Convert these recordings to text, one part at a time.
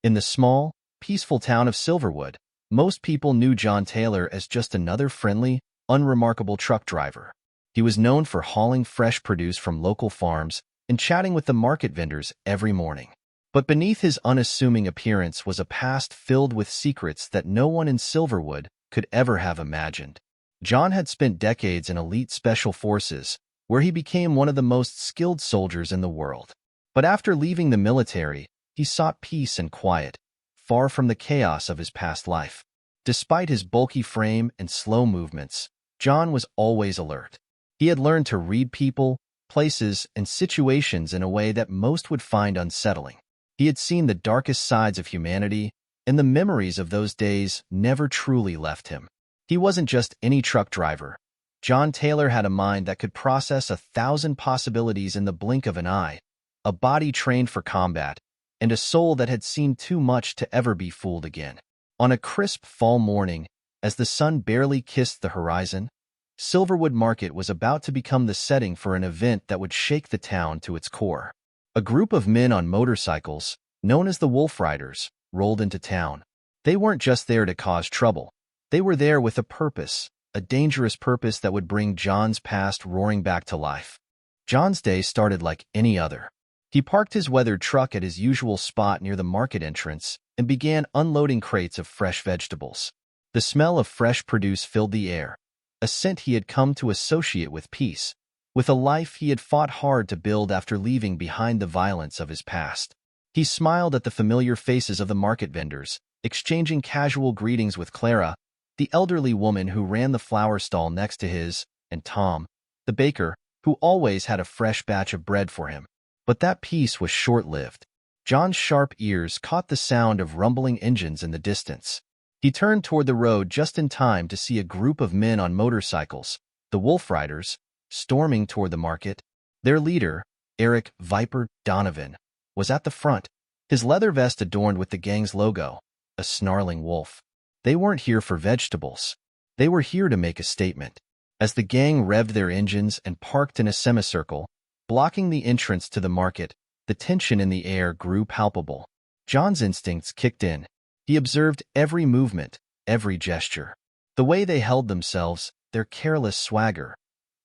In the small, peaceful town of Silverwood, most people knew John Taylor as just another friendly, unremarkable truck driver. He was known for hauling fresh produce from local farms and chatting with the market vendors every morning. But beneath his unassuming appearance was a past filled with secrets that no one in Silverwood could ever have imagined. John had spent decades in elite special forces, where he became one of the most skilled soldiers in the world. But after leaving the military, he sought peace and quiet, far from the chaos of his past life. Despite his bulky frame and slow movements, John was always alert. He had learned to read people, places, and situations in a way that most would find unsettling. He had seen the darkest sides of humanity, and the memories of those days never truly left him. He wasn't just any truck driver. John Taylor had a mind that could process 1,000 possibilities in the blink of an eye, a body trained for combat, and a soul that had seen too much to ever be fooled again. On a crisp fall morning, as the sun barely kissed the horizon, Silverwood Market was about to become the setting for an event that would shake the town to its core. A group of men on motorcycles, known as the Wolf Riders, rolled into town. They weren't just there to cause trouble. They were there with a purpose, a dangerous purpose that would bring John's past roaring back to life. John's day started like any other. He parked his weathered truck at his usual spot near the market entrance and began unloading crates of fresh vegetables. The smell of fresh produce filled the air, a scent he had come to associate with peace, with a life he had fought hard to build after leaving behind the violence of his past. He smiled at the familiar faces of the market vendors, exchanging casual greetings with Clara, the elderly woman who ran the flower stall next to his, and Tom, the baker, who always had a fresh batch of bread for him. But that peace was short-lived. John's sharp ears caught the sound of rumbling engines in the distance. He turned toward the road just in time to see a group of men on motorcycles, the Wolf Riders, storming toward the market. Their leader, Eric "Viper" Donovan, was at the front, his leather vest adorned with the gang's logo, a snarling wolf. They weren't here for vegetables. They were here to make a statement. As the gang revved their engines and parked in a semicircle, blocking the entrance to the market, the tension in the air grew palpable. John's instincts kicked in. He observed every movement, every gesture. The way they held themselves, their careless swagger.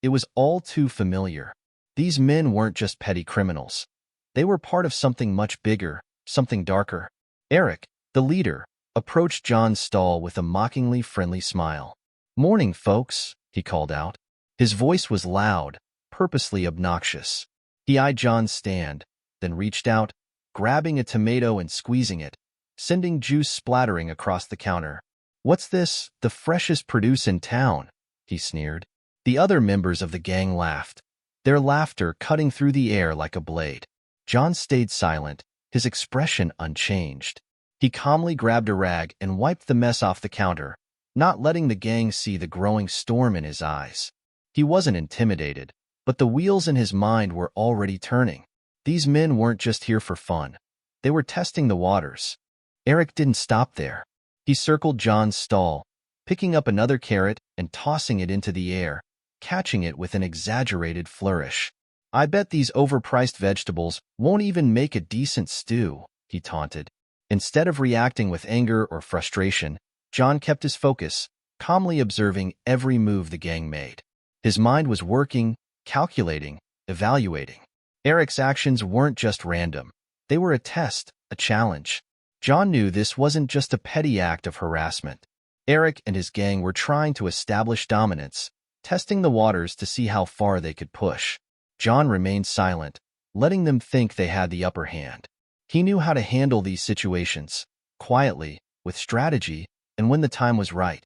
It was all too familiar. These men weren't just petty criminals. They were part of something much bigger, something darker. Eric, the leader, approached John's stall with a mockingly friendly smile. "Morning, folks," he called out. His voice was loud, purposely obnoxious. He eyed John's stand, then reached out, grabbing a tomato and squeezing it, sending juice splattering across the counter. "What's this, the freshest produce in town?" he sneered. The other members of the gang laughed, their laughter cutting through the air like a blade. John stayed silent, his expression unchanged. He calmly grabbed a rag and wiped the mess off the counter, not letting the gang see the growing storm in his eyes. He wasn't intimidated, but the wheels in his mind were already turning. These men weren't just here for fun. They were testing the waters. Eric didn't stop there. He circled John's stall, picking up another carrot and tossing it into the air, catching it with an exaggerated flourish. "I bet these overpriced vegetables won't even make a decent stew," he taunted. Instead of reacting with anger or frustration, John kept his focus, calmly observing every move the gang made. His mind was working, calculating, evaluating. Eric's actions weren't just random. They were a test, a challenge. John knew this wasn't just a petty act of harassment. Eric and his gang were trying to establish dominance, testing the waters to see how far they could push. John remained silent, letting them think they had the upper hand. He knew how to handle these situations, quietly, with strategy, and when the time was right.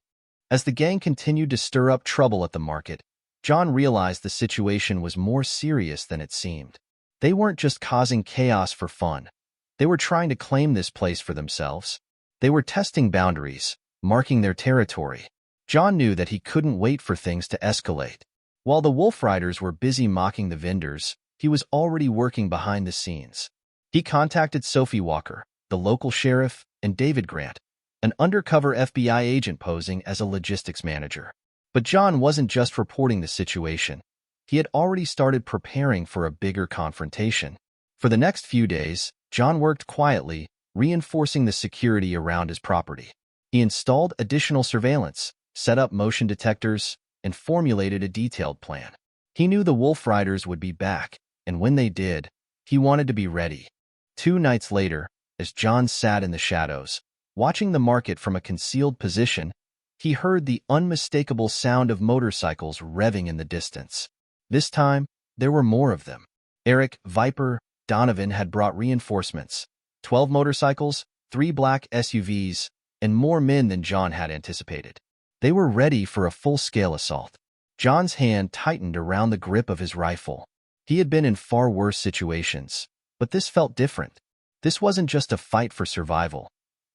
As the gang continued to stir up trouble at the market, John realized the situation was more serious than it seemed. They weren't just causing chaos for fun. They were trying to claim this place for themselves. They were testing boundaries, marking their territory. John knew that he couldn't wait for things to escalate. While the Wolf Riders were busy mocking the vendors, he was already working behind the scenes. He contacted Sophie Walker, the local sheriff, and David Grant, an undercover FBI agent posing as a logistics manager. But John wasn't just reporting the situation. He had already started preparing for a bigger confrontation. For the next few days, John worked quietly, reinforcing the security around his property. He installed additional surveillance, set up motion detectors, and formulated a detailed plan. He knew the Wolf Riders would be back, and when they did, he wanted to be ready. 2 nights later, as John sat in the shadows, watching the market from a concealed position, he heard the unmistakable sound of motorcycles revving in the distance. This time, there were more of them. Eric, Viper, Donovan had brought reinforcements, 12 motorcycles, 3 black SUVs, and more men than John had anticipated. They were ready for a full-scale assault. John's hand tightened around the grip of his rifle. He had been in far worse situations, but this felt different. This wasn't just a fight for survival.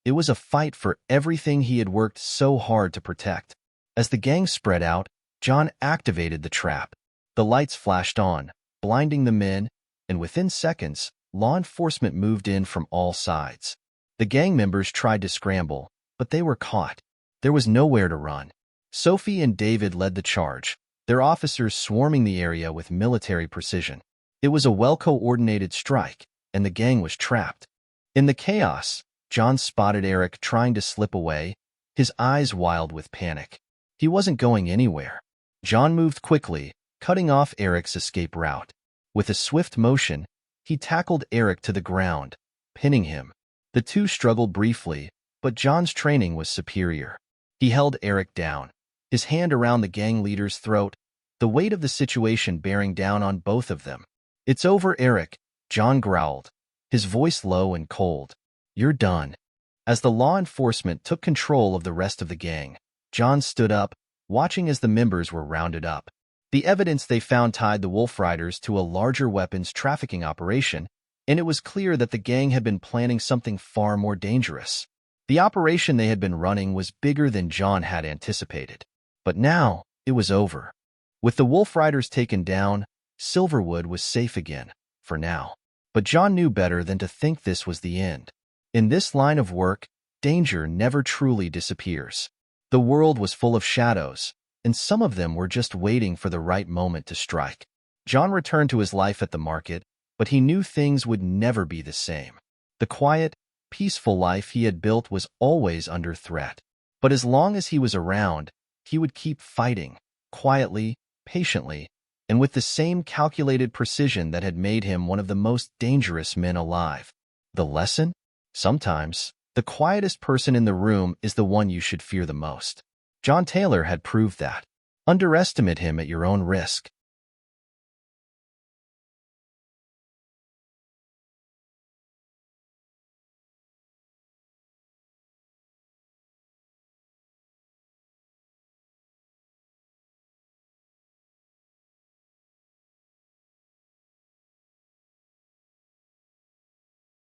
It was a fight for everything he had worked so hard to protect. As the gang spread out, John activated the trap. The lights flashed on, blinding the men, and within seconds, law enforcement moved in from all sides. The gang members tried to scramble, but they were caught. There was nowhere to run. Sophie and David led the charge, their officers swarming the area with military precision. It was a well-coordinated strike, and the gang was trapped. In the chaos, John spotted Eric trying to slip away, his eyes wild with panic. He wasn't going anywhere. John moved quickly, cutting off Eric's escape route. With a swift motion, he tackled Eric to the ground, pinning him. The two struggled briefly, but John's training was superior. He held Eric down, his hand around the gang leader's throat, the weight of the situation bearing down on both of them. "It's over, Eric," John growled, his voice low and cold. "You're done." As the law enforcement took control of the rest of the gang, John stood up, watching as the members were rounded up. The evidence they found tied the Wolf Riders to a larger weapons trafficking operation, and it was clear that the gang had been planning something far more dangerous. The operation they had been running was bigger than John had anticipated. But now, it was over. With the Wolf Riders taken down, Silverwood was safe again, for now. But John knew better than to think this was the end. In this line of work, danger never truly disappears. The world was full of shadows, and some of them were just waiting for the right moment to strike. John returned to his life at the market, but he knew things would never be the same. The quiet, peaceful life he had built was always under threat. But as long as he was around, he would keep fighting, quietly, patiently, and with the same calculated precision that had made him one of the most dangerous men alive. The lesson? Sometimes, the quietest person in the room is the one you should fear the most. John Taylor had proved that. Underestimate him at your own risk.